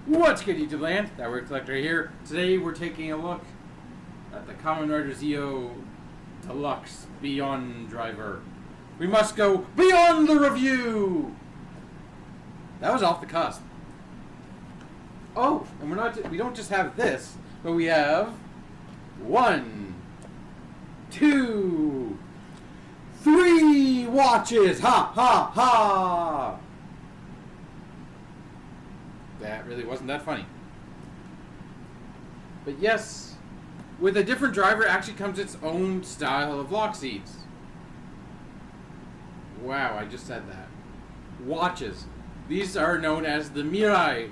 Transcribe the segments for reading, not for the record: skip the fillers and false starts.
What's good, YouTube land? That Word Collector here. Today we're taking a look at the Kamen Rider Zeo Deluxe Beyondriver. We must go beyond the review! That was off the cusp. Oh, and we don't just have this, but we have 1, 2, 3 watches! Ha ha ha! That really wasn't that funny. But yes, with a different driver actually comes its own style of lock seats. Wow, I just said that. Watches. These are known as the Miride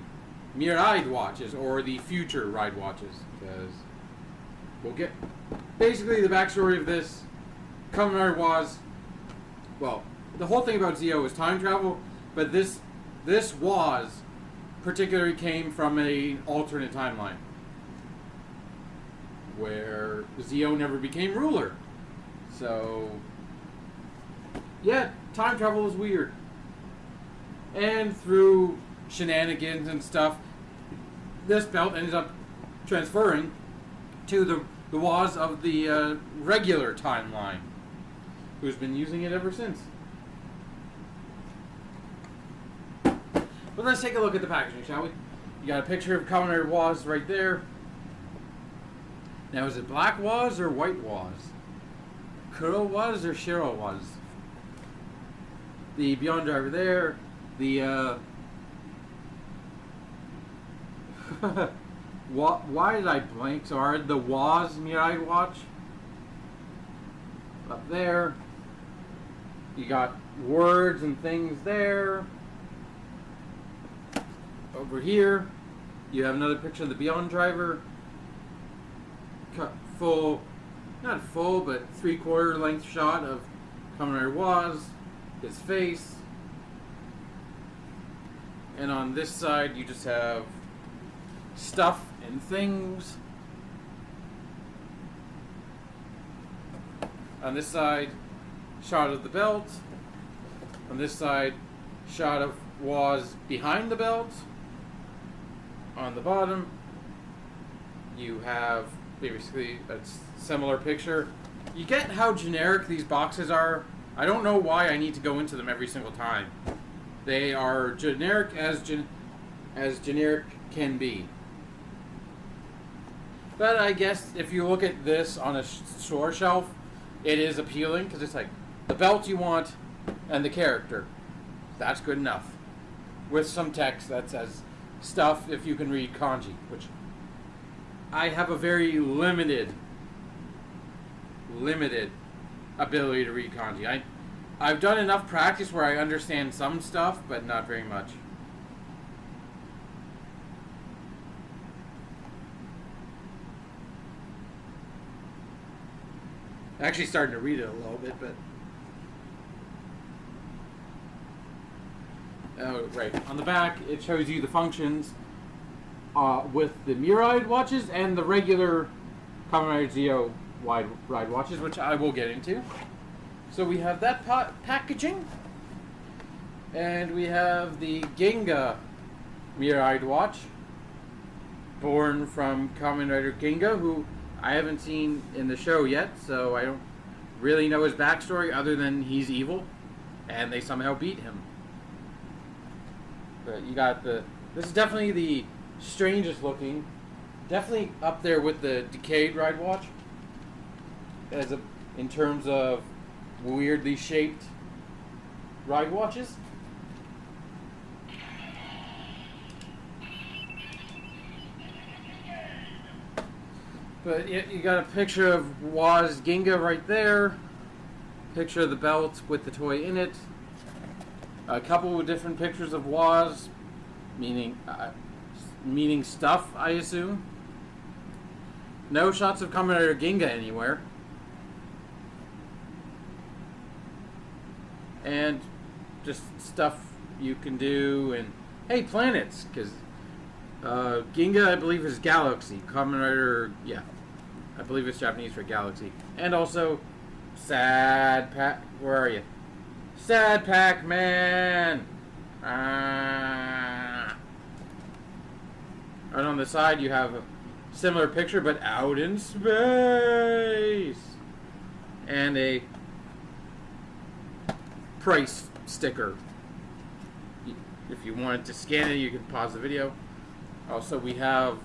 watches, or the future ride watches, because we'll get basically the backstory of this. Kamen Rider was, well, the whole thing about Zeo is time travel, but this was particularly came from an alternate timeline where Zeo never became ruler. So yeah, time travel is weird. And through shenanigans and stuff, this belt ended up transferring to the Waz of the regular timeline, who's been using it ever since. But let's take a look at the packaging, shall we? You got a picture of Kamen Rider Waz right there. Now, is it black Waz or white Waz? Kuro Waz or Shiro Waz? The Beyondriver there. The why did I blank so hard? The Waz Miride watch up there. You got words and things there. Over here, you have another picture of the Beyondriver. Full, not full, but 3/4 length shot of Kamen Rider Waz, his face. And on this side, you just have stuff and things. On this side, shot of the belt. On this side, shot of Waz behind the belt. On the bottom, you have basically a similar picture. You get how generic these boxes are. I don't know why I need to go into them every single time. They are generic as generic can be. But I guess if you look at this on a store shelf, it is appealing because it's like the belt you want and the character. That's good enough. With some text that says stuff if you can read kanji, which I have a very limited ability to read kanji. I've done enough practice where I understand some stuff, but not very much. Actually starting to read it a little bit, but oh, right. On the back, it shows you the functions with the Miride watches and the regular Kamen Rider Zeo wide ride watches, which I will get into. So we have that packaging, and we have the Ginga Miride watch, born from Kamen Rider Ginga, who I haven't seen in the show yet, so I don't really know his backstory other than he's evil, and they somehow beat him. But you got this is definitely the strangest looking, definitely up there with the Decayed ride watch, in terms of weirdly shaped ride watches. But you got a picture of Waz Ginga right there, picture of the belt with the toy in it. A couple of different pictures of Waz, meaning stuff, I assume. No shots of Kamen Rider Ginga anywhere. And just stuff you can do, and hey, planets, because Ginga, I believe, is Galaxy. Kamen Rider, yeah, I believe it's Japanese for Galaxy. And also, Sad Pac, where are you? Sad Pac-Man! And on the side you have a similar picture but out in space. And a price sticker. If you wanted to scan it, you can pause the video. Also, we have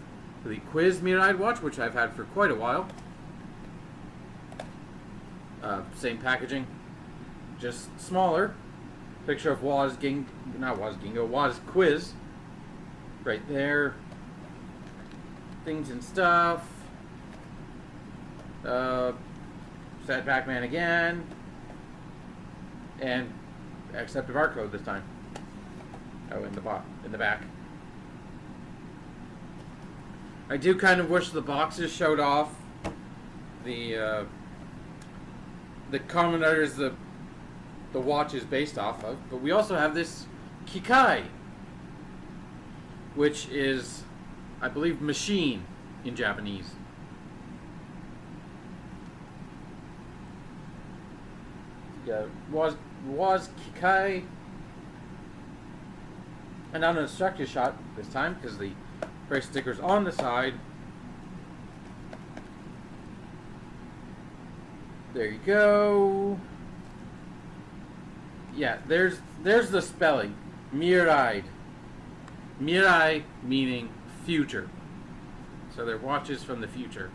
the Quiz Mirai watch, which I've had for quite a while. Same packaging, just smaller. Picture of Waz Quiz. Right there. Things and stuff. Sad Pac-Man again. And accept a barcode this time. Oh, in the back. I do kind of wish the boxes showed off the Kamen Riders the watch is based off of, but we also have this Kikai, which is, I believe, machine in Japanese. Yeah, was Kikai. And not an instructor shot this time because the price sticker's on the side. There you go. Yeah, there's the spelling. Mirai. Mirai meaning future. So they're watches from the future.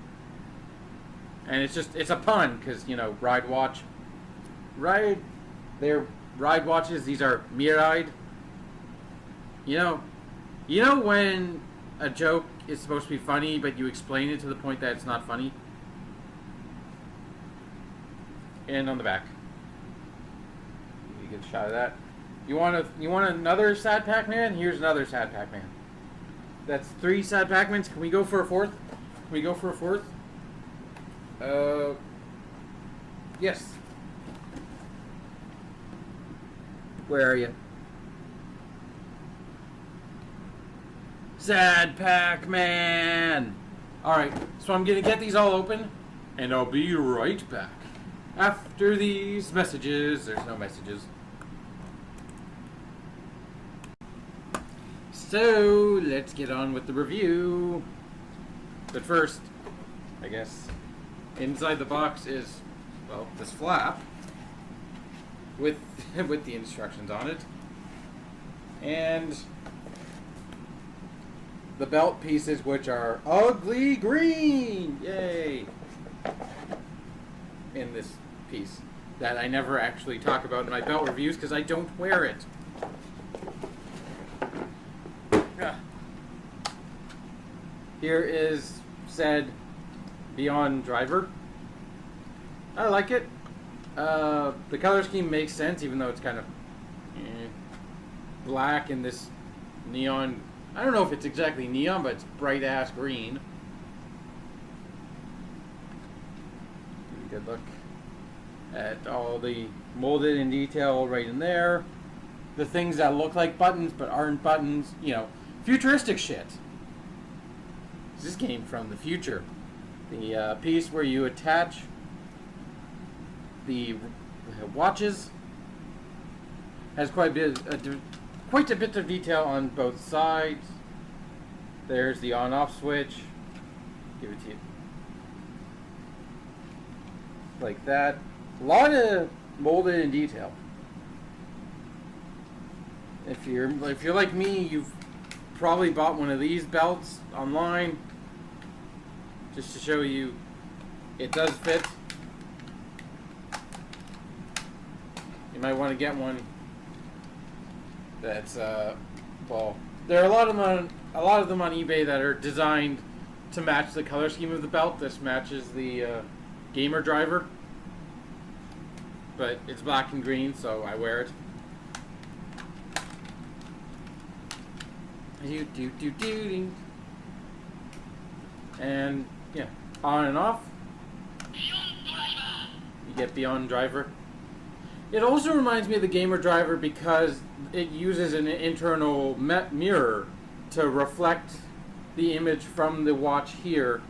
And it's a pun because, you know, ride watch. They're ride watches. These are Mirai. You know when a joke is supposed to be funny, but you explain it to the point that it's not funny? And on the back. You get a shot of that. You want another Sad Pac-Man? Here's another Sad Pac-Man. That's 3 Sad Pac-Mans. Can we go for a fourth? Yes. Where are you? Sad Pac-Man! Alright, so I'm gonna get these all open, and I'll be right back. After these messages. There's no messages. So, let's get on with the review. But first, I guess, inside the box is, well, this flap with with the instructions on it. And the belt pieces, which are ugly green. Yay! In this piece that I never actually talk about in my belt reviews because I don't wear it. Here is said Beyondriver. I like it. The color scheme makes sense, even though it's kind of black and this neon. I don't know if it's exactly neon, but it's bright ass green. Give a good look at all the molded in detail right in there. The things that look like buttons but aren't buttons. You know, futuristic shit. This came from the future. The piece where you attach the watches has quite a bit of detail on both sides. There's the on-off switch. Give it to you like that. A lot of molded in detail. If you're like me, you've probably bought one of these belts online just to show you it does fit. You might want to get one that's well, there are a lot of them on eBay that are designed to match the color scheme of the belt. This matches the gamer driver, but it's black and green, so I wear it. And yeah, on and off. You get Beyondriver. It also reminds me of the gamer driver because it uses an internal mirror to reflect the image from the watch here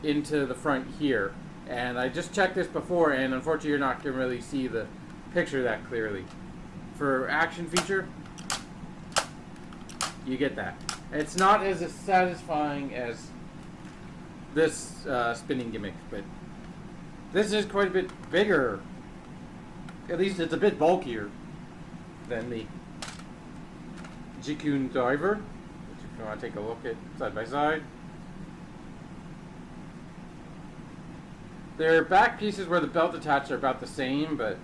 into the front here. And I just checked this before, and unfortunately you're not going to really see the picture that clearly. For action feature, you get that. It's not as satisfying as this spinning gimmick, but this is quite a bit bigger. At least it's a bit bulkier than the Beyondriver, which if you want to take a look at side by side. Their back pieces where the belt attached are about the same, but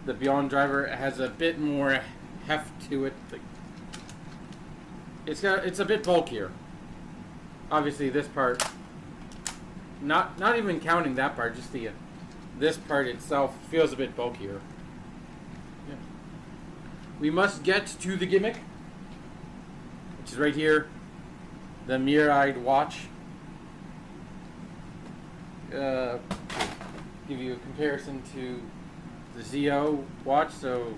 the Beyondriver has a bit more heft to it. It's a bit bulkier. Obviously, this part, not even counting that part, just the this part itself feels a bit bulkier. Yeah. We must get to the gimmick, which is right here, the mirrored watch. Give you a comparison to the ZO watch. So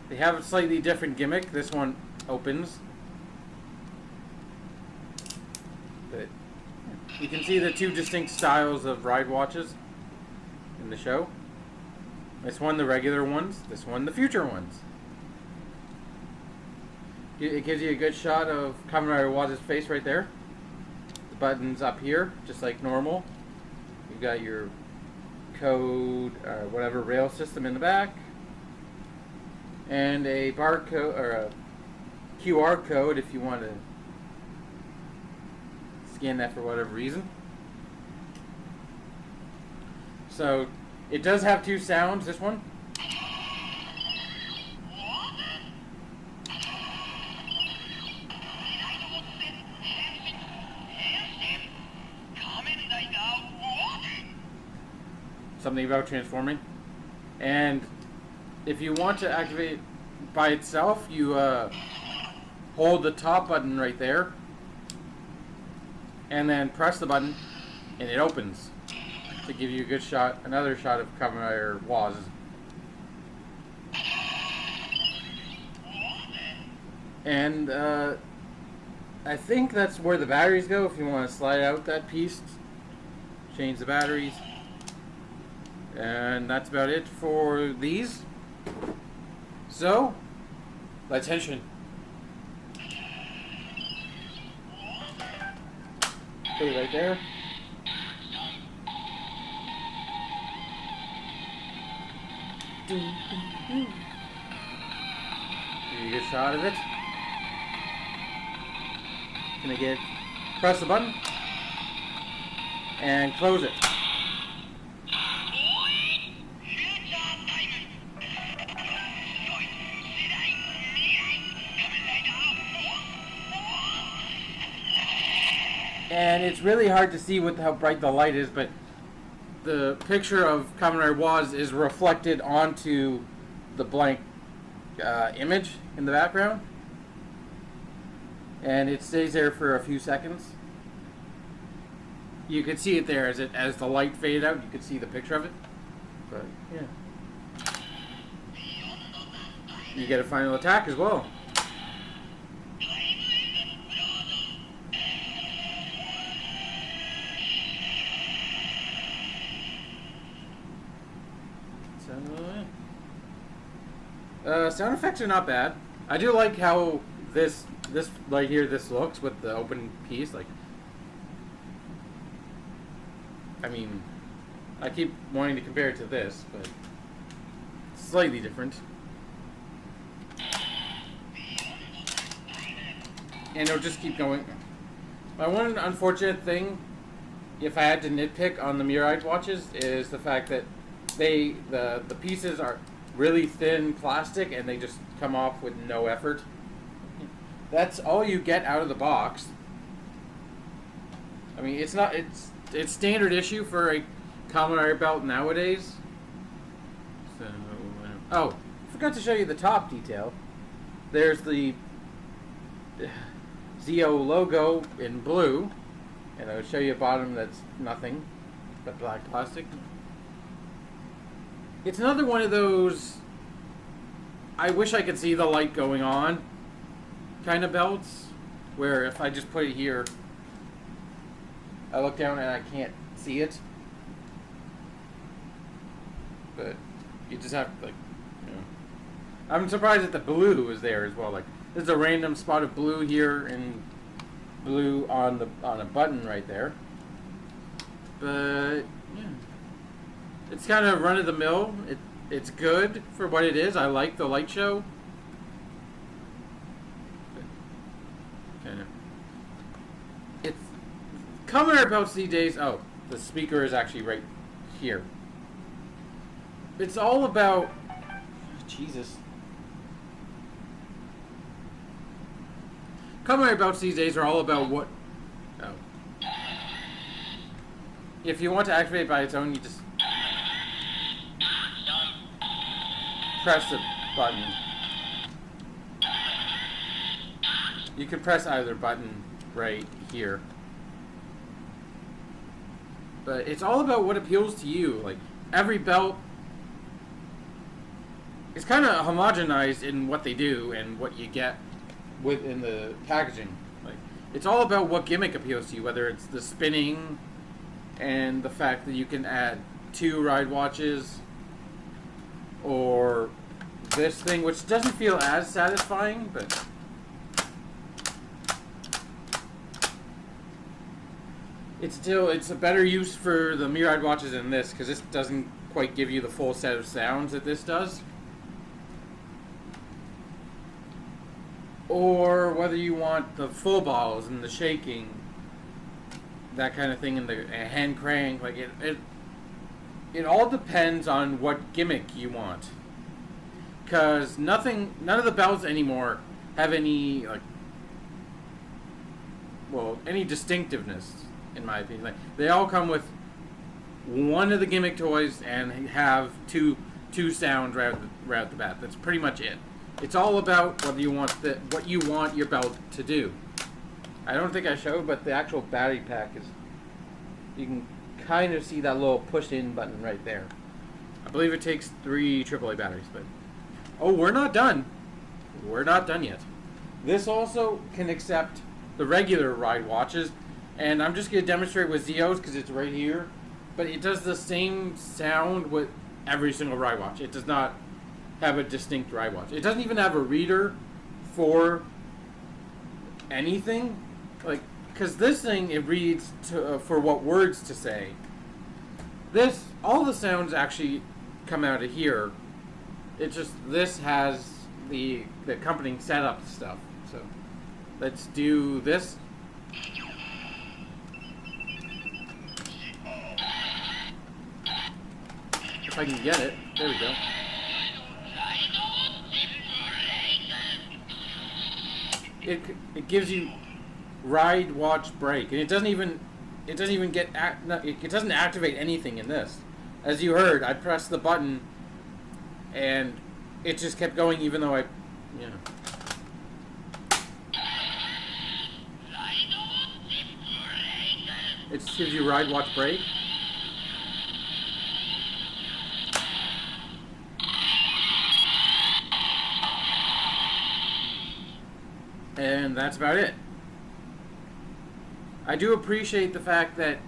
they have a slightly different gimmick. This one opens, but you can see the two distinct styles of ride watches in the show. This one, the regular ones. This one, the future ones. It gives you a good shot of Kamen Rider Watch's face right there. The button's up here, just like normal. You've got your code, whatever rail system in the back, and a barcode or a QR code if you want to scan that for whatever reason. So it does have two sounds. This one. Something about transforming. And if you want to activate by itself, you hold the top button right there and then press the button and it opens to give you a good shot, another shot of Kamen Rider Waz. And I think that's where the batteries go if you want to slide out that piece, change the batteries. And that's about it for these. So, attention. Stay right there. Give you a good shot of it. Gonna press the button and close it. And it's really hard to see with how bright the light is, but the picture of Kamen Rider Waz is reflected onto the blank image in the background. And it stays there for a few seconds. You could see it there as the light faded out. You could see the picture of it. But yeah, you get a final attack as well. Sound effects are not bad. I do like how this right here this looks with the open piece. Like, I mean, I keep wanting to compare it to this, but it's slightly different. And it'll just keep going. My one unfortunate thing, if I had to nitpick on the mirrored watches, is the fact that the pieces are really thin plastic and they just come off with no effort. That's all you get out of the box. I mean, it's standard issue for a Kamen Rider belt nowadays. So, oh, forgot to show you the top detail. There's the ZO logo in blue, and I would show you a bottom that's nothing but black plastic. It's another one of those I wish I could see the light going on kind of belts, where if I just put it here, I look down and I can't see it. But you just have to, like, you know. I'm surprised that the blue is there as well. Like, there's a random spot of blue here and blue on a button right there. But yeah, it's kind of run of the mill. It's good for what it is. I like the light show. Kind of. It's Kamen Rider these days. Oh, the speaker is actually right here. It's all about Jesus. Kamen Rider these days are all about what. Oh. If you want to activate it by its own, you just press the button. You can press either button right here. But it's all about what appeals to you. Like, every belt is kind of homogenized in what they do and what you get within the packaging. Like, it's all about what gimmick appeals to you, whether it's the spinning and the fact that you can add 2 ride watches, or this thing, which doesn't feel as satisfying, but it's a better use for the mirrored watches than this, because this doesn't quite give you the full set of sounds that this does. Or whether you want the full balls and the shaking, that kind of thing, and the hand crank, like it all depends on what gimmick you want. Because none of the belts anymore have any any distinctiveness, in my opinion. Like, they all come with one of the gimmick toys and have two sounds right out the bat. That's pretty much it. It's all about what you want your belt to do. I don't think I showed, but the actual battery pack is. You can kind of see that little push-in button right there. I believe it takes 3 AAA batteries, but we're not done. We're not done yet. This also can accept the regular ride watches, and I'm just going to demonstrate with Zeos because it's right here. But it does the same sound with every single ride watch. It does not have a distinct ride watch. It doesn't even have a reader for anything, because this thing, it reads for what words to say. All the sounds actually come out of here. It's just this has the accompanying setup stuff. So let's do this. If I can get it, there we go. It gives you ride, watch, break, and it doesn't activate anything in this. As you heard, I pressed the button, and it just kept going, even though it just gives you ride, watch, break. And that's about it. I do appreciate the fact that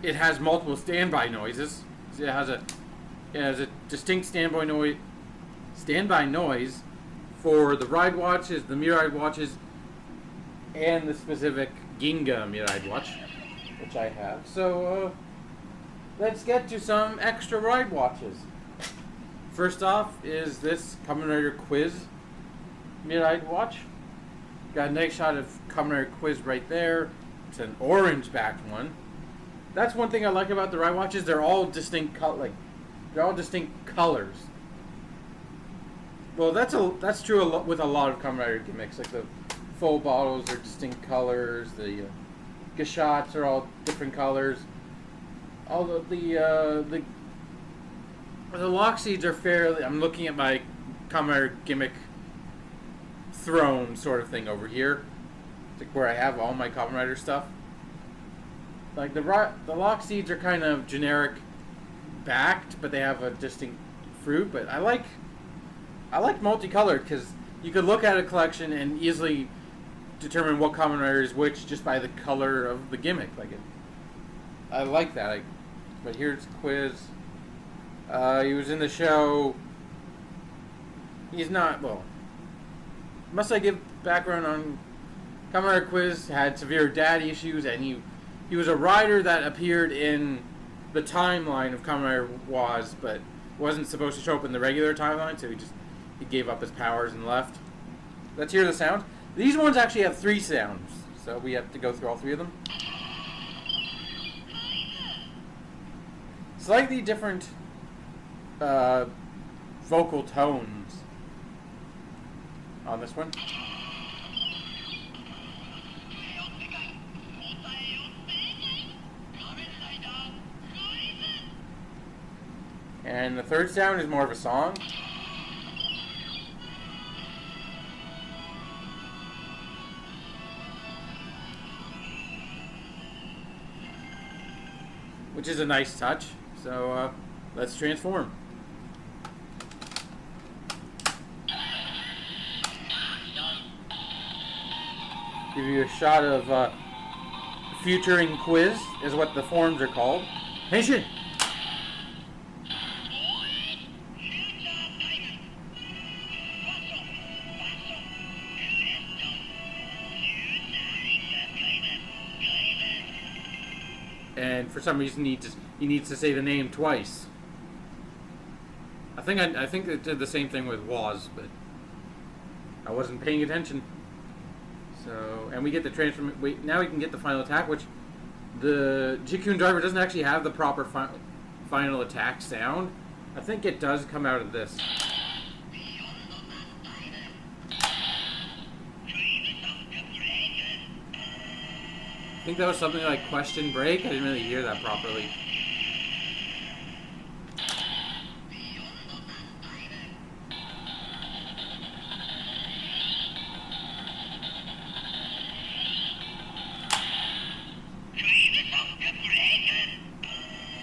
it has multiple standby noises. It has a distinct standby noise for the ride watches, the mirrored watches, and the specific Ginga mirrored watch, which I have. So let's get to some extra ride watches. First off is this Kamen Rider Quiz mirrored watch. Got a nice shot of Kamen Rider Quiz right there. It's an orange backed one. That's one thing I like about the ride watches. They're all distinct they're all distinct colors. Well, that's true with a lot of Kamen Rider gimmicks. Like the full bottles are distinct colors. The gashots are all different colors. All of the lock seeds are fairly. I'm looking at my Kamen Rider gimmick throne sort of thing over here. It's like where I have all my Kamen Rider stuff. Like the lock seeds are kind of generic backed, but they have a distinct fruit. But I like multicolored because you could look at a collection and easily determine what Kamen Rider is which just by the color of the gimmick. I like that. But here's Quiz. He was in the show He's not, well, must I give background on Kamen Rider Quiz had severe daddy issues, and he was a rider that appeared in the timeline of Kamen Rider Waz, but wasn't supposed to show up in the regular timeline, so he gave up his powers and left. Let's hear the sound. These ones actually have 3 sounds, so we have to go through all 3 of them. Slightly different vocal tones on this one. And the third sound is more of a song. Which is a nice touch. So let's transform. Give you a shot of featuring Quiz, is what the forms are called. Henshin! And for some reason he needs to say the name twice. I think it did the same thing with Waz, but I wasn't paying attention. So, and we get the transform. Now we can get the final attack, which the Beyondriver doesn't actually have the proper final attack sound. I think it does come out of this. I think that was something like question break. I didn't really hear that properly.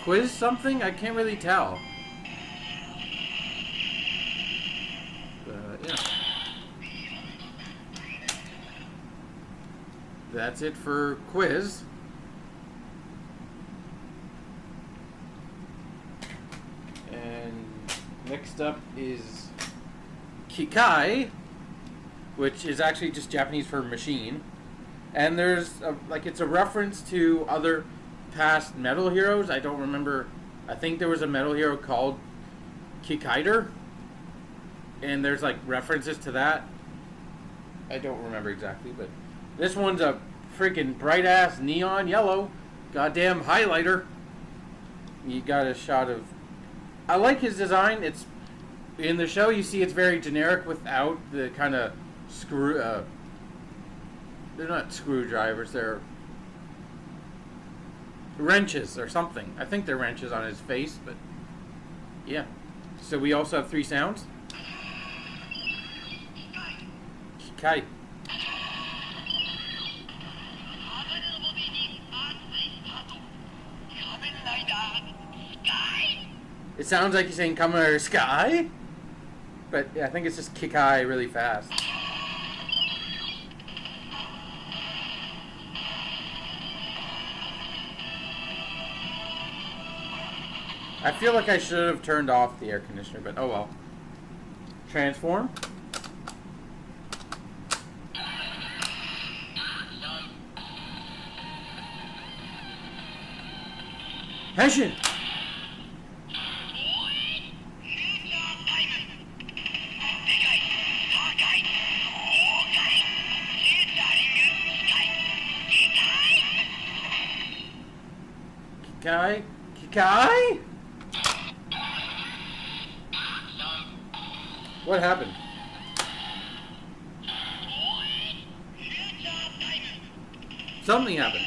Quiz something? I can't really tell. But, yeah. That's it for Quiz. And next up is Kikai, which is actually just Japanese for machine. And there's it's a reference to other past metal heroes. I don't remember. I think there was a metal hero called Kikaider, and there's references to that. I don't remember exactly, but this one's a freaking bright ass neon yellow goddamn highlighter. You got a shot of. I like his design. It's in the show. You see, it's very generic without the kind of screw. They're not screwdrivers. They're wrenches or something. I think they're wrenches on his face, but yeah. So we also have 3 sounds. Kikai. It sounds like he's saying Kamen Rider Sky, but yeah, I think it's just Kikai really fast. I feel like I should have turned off the air conditioner, but oh well. Transform. Henshin! Kikai? Kikai? What happened? Something happened.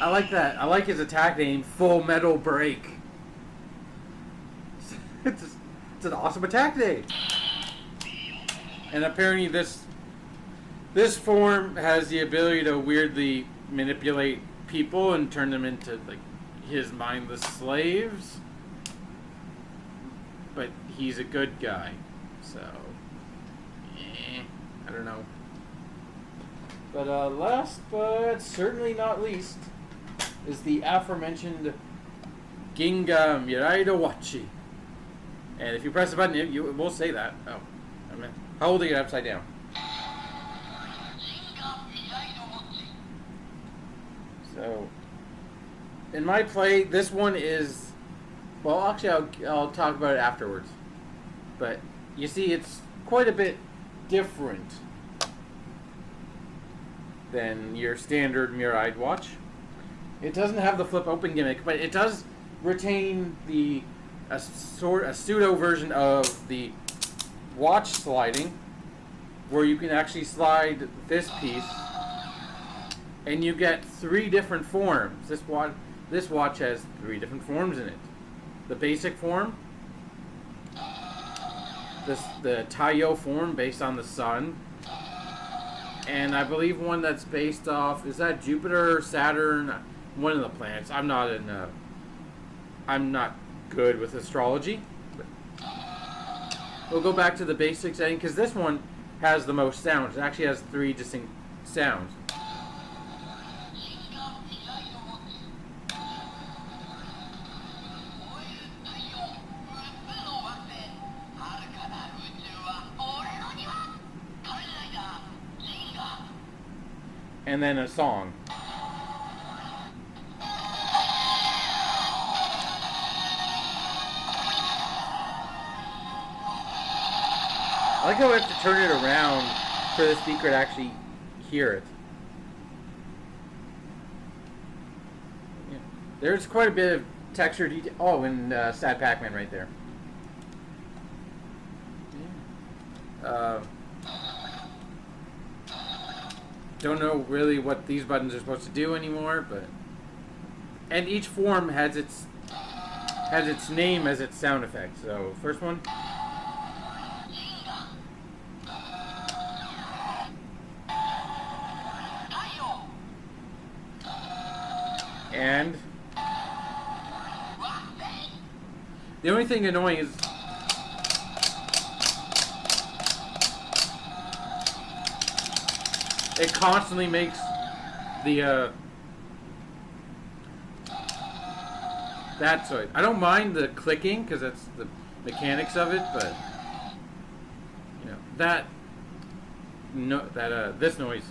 I like that. I like his attack name, Full Metal Break. It's an awesome attack name. And apparently this form has the ability to weirdly manipulate people and turn them into his mindless slaves. But he's a good guy. so I don't know. But last but certainly not least is the aforementioned Ginga Miraido Wachi. And if you press the button, it will say that. Oh, I'm holding it upside down. So, in my play, this one is... Well, actually, I'll talk about it afterwards. But, you see, it's quite a bit different than your standard mirrored watch. It doesn't have the flip open gimmick, but it does retain a pseudo version of the watch sliding, where you can actually slide this piece, and you get 3 different forms. This watch has 3 different forms in it. The basic form, the Taiyo form based on the sun, and I believe one that's based off, is that Jupiter or Saturn? One of the planets. I'm not good with astrology. But we'll go back to the basic setting, because this one has the most sounds. It actually has 3 distinct sounds. And then a song. I like how I have to turn it around for the speaker to actually hear it. Yeah. There's quite a bit of texture detail. Oh, and Sad Pac-Man right there. Yeah. Don't know really what these buttons are supposed to do anymore, but... And each form has its name as its sound effect. So, first one... And the only thing annoying is it constantly makes the that noise. I don't mind the clicking because that's the mechanics of it, but you know this noise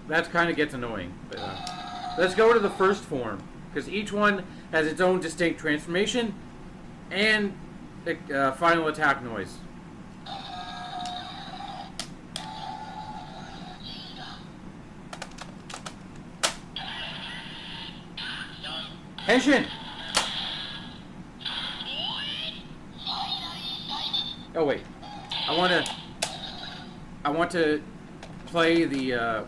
that kind of gets annoying. But, let's go to the first form, because each one has its own distinct transformation and final attack noise. Henshin! Oh wait, I want to play the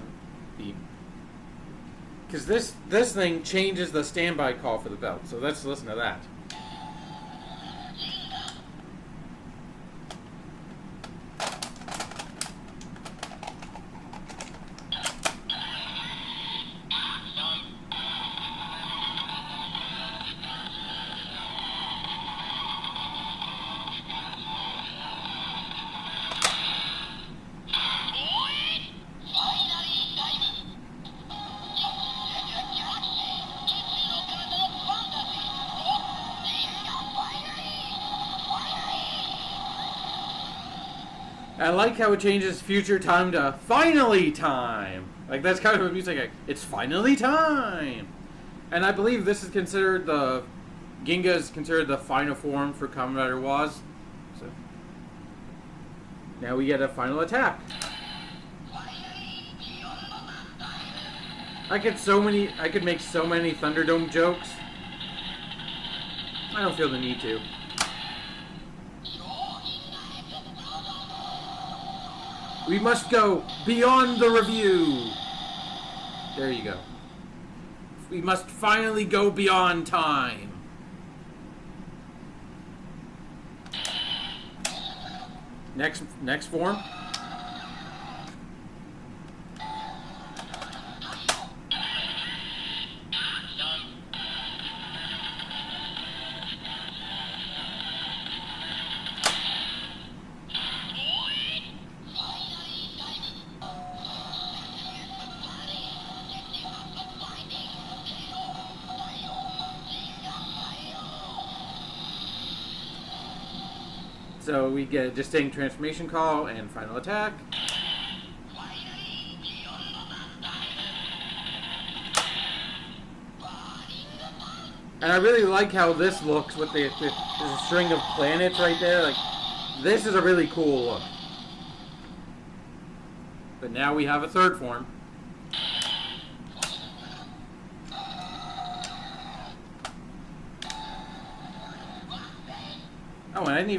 because this thing changes the standby call for the belt. So let's listen to that. I like how it changes future time to finally time. Like, that's kind of a music, like, it's finally time. And I believe this is considered Ginga is considered the final form for Kamen Rider Waz. So now we get a final attack. I could make so many Thunderdome jokes. I don't feel the need to. We must go beyond the review. There you go. We must finally go beyond time. Next form. So we get a distinct transformation call and final attack. And I really like how this looks with there's a string of planets right there. Like, this is a really cool look. But now we have a third form. Oh, and I didn't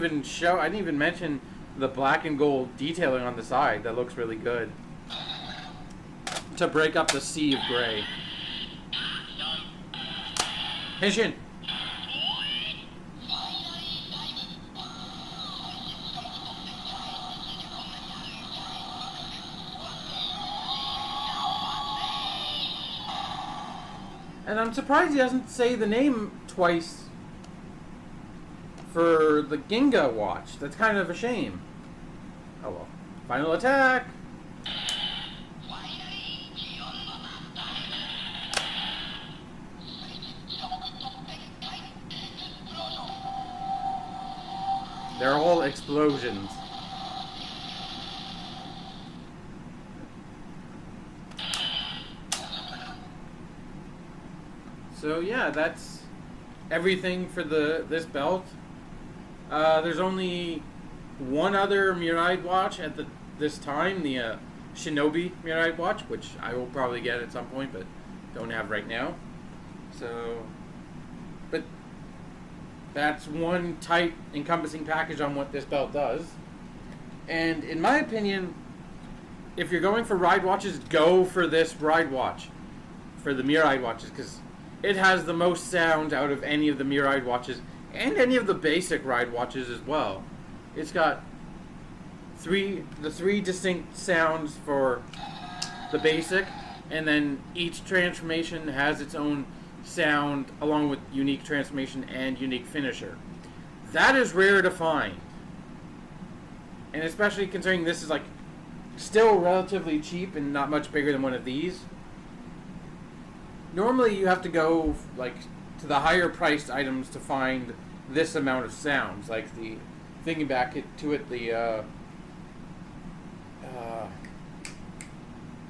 even mention the black and gold detailing on the side. That looks really good. To break up the sea of gray. Henshin! And I'm surprised he doesn't say the name twice for the Ginga watch. That's kind of a shame. Oh well. Final attack! They're all explosions. So yeah, that's everything for this belt. There's only one other Mirai watch at this time, the Shinobi Mirai watch, which I will probably get at some point, but don't have right now. So, but that's one tight, encompassing package on what this belt does. And in my opinion, if you're going for ride watches, go for this ride watch, for the Mirai watches, because it has the most sound out of any of the Mirai watches, and any of the basic ride watches as well. It's got the three distinct sounds for the basic, and then each transformation has its own sound along with unique transformation and unique finisher. That is rare to find. And especially considering this is like still relatively cheap and not much bigger than one of these. Normally you have to go like to the higher priced items to find this amount of sounds, like the thinking back to it, the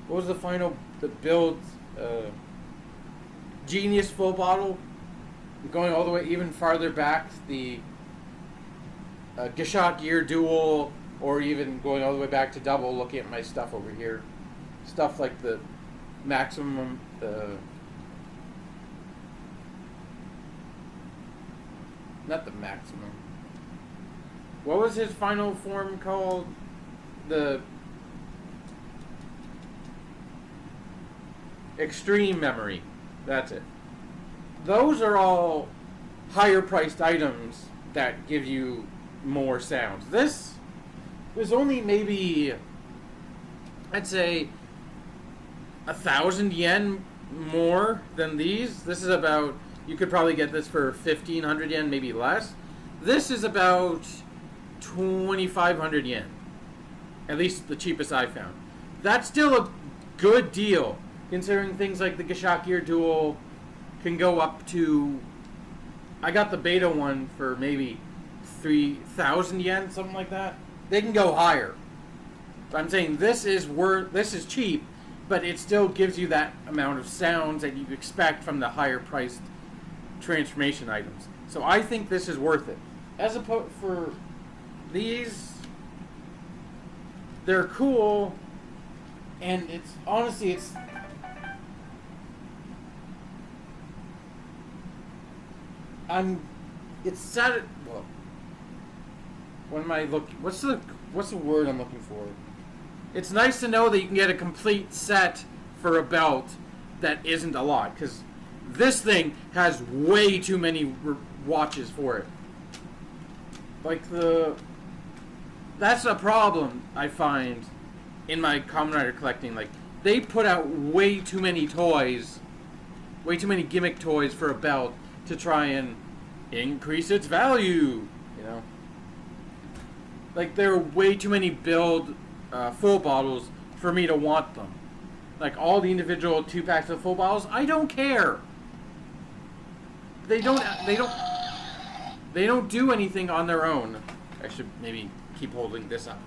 what was the build Genius full bottle, going all the way even farther back, the Gashot Gear Dual, or even going all the way back to double, looking at my stuff over here. Stuff like the Maximum, not the Maximum. What was his final form called? The Extreme Memory. That's it. Those are all higher priced items that give you more sounds. This was only maybe, I'd say, 1,000 yen more than these. This is about, you could probably get this for 1,500 yen, maybe less. This is about 2,500 yen. At least the cheapest I found. That's still a good deal, considering things like the Gashot Gear Dual can go up to, I got the beta one for maybe 3,000 yen, something like that. They can go higher. But I'm saying this is cheap, but it still gives you that amount of sounds that you expect from the higher priced transformation items. So I think this is worth it. As opposed for these, they're cool, and it's honestly it's sad. Well, what am I looking? What's the word I'm looking for? It's nice to know that you can get a complete set for a belt that isn't a lot, because this thing has way too many watches for it. Like that's a problem I find in my Kamen Rider collecting. Like, they put out way too many toys, way too many gimmick toys for a belt to try and increase its value, you know? Like, there are way too many full bottles for me to want them. Like, all the individual 2-packs of full bottles, I don't care. They don't do anything on their own. I should maybe keep holding this up.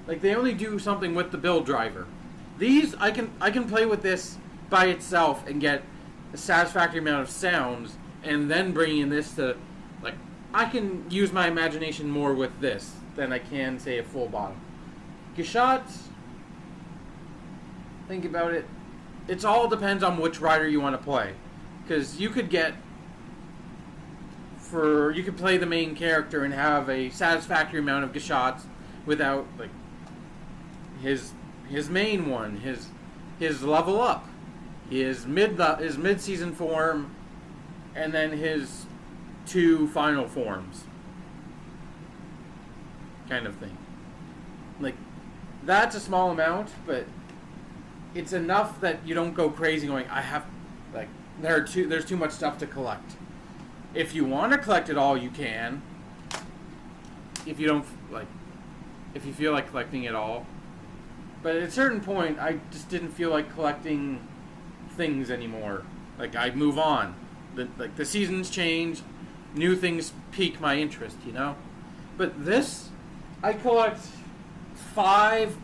Like, they only do something with the Beyondriver. These, I can play with this by itself and get a satisfactory amount of sounds, and then bringing this to, like, I can use my imagination more with this than I can, say, a full bottom. Geschots, think about it. It all depends on which rider you want to play. Because you could you could play the main character and have a satisfactory amount of Geschots without, like, his main one, his level up, his mid-season form, and then his 2 final forms, kind of thing. Like, that's a small amount, but it's enough that you don't go crazy going, I have, like, there's too much stuff to collect. If you want to collect it all, you can. If you don't, like, if you feel like collecting it all. But at a certain point, I just didn't feel like collecting things anymore. Like, I move on. The seasons change, new things pique my interest, you know? But this, I collect five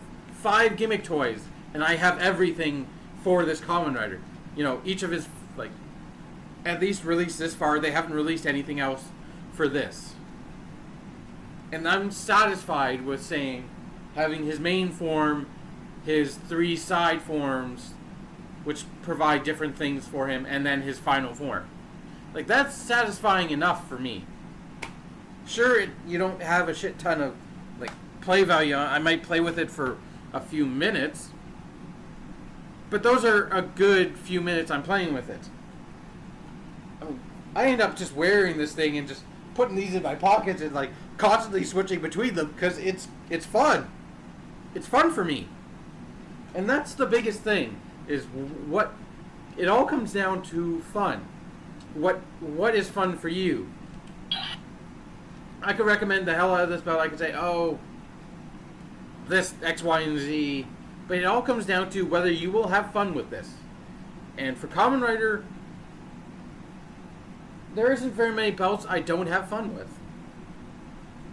gimmick toys, and I have everything for this Kamen Rider. You know, each of his, like, at least released this far, they haven't released anything else for this. And I'm satisfied with saying, having his main form, his 3 side forms, which provide different things for him, and then his final form. Like, that's satisfying enough for me. Sure, you don't have a shit ton of, like, play value. I might play with it for a few minutes, but those are a good few minutes I'm playing with it. I end up just wearing this thing and just putting these in my pockets and, like, constantly switching between them because it's fun. It's fun for me. And that's the biggest thing, is what it all comes down to fun. What is fun for you? I could recommend the hell out of this belt. I could say, oh, this X, Y, and Z. But it all comes down to whether you will have fun with this. And for Kamen Rider, there isn't very many belts I don't have fun with.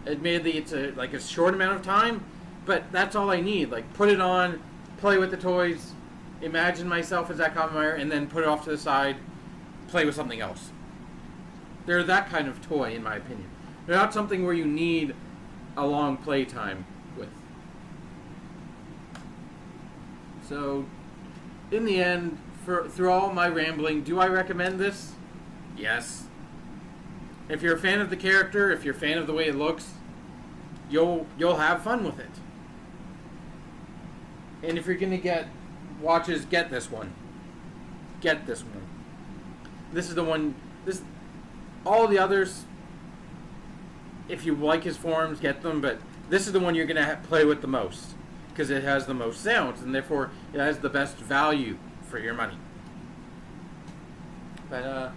Admittedly, it's a short amount of time, but that's all I need. Like, put it on, play with the toys, imagine myself as that Kamen Rider, and then put it off to the side, play with something else. They're that kind of toy, in my opinion. They're not something where you need a long play time with. So, in the end, through all my rambling, do I recommend this? Yes. If you're a fan of the character, if you're a fan of the way it looks, you'll have fun with it. And if you're gonna get watches, get this one. Get this one. This is the one. All the others, if you like his forms, get them. But this is the one you're gonna play with the most because it has the most sounds, and therefore it has the best value for your money. But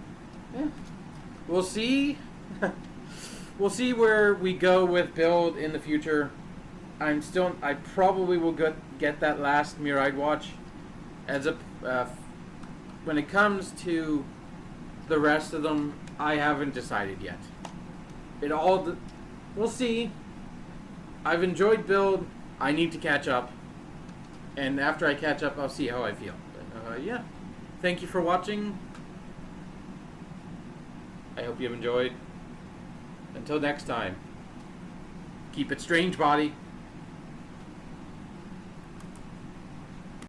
yeah, we'll see. We'll see where we go with build in the future. I probably will get that last Mirai watch. As a when it comes to the rest of them, I haven't decided yet. We'll see. I've enjoyed build. I need to catch up, and after I catch up, I'll see how I feel. But, yeah, thank you for watching. I hope you've enjoyed. Until next time, keep it strange, body.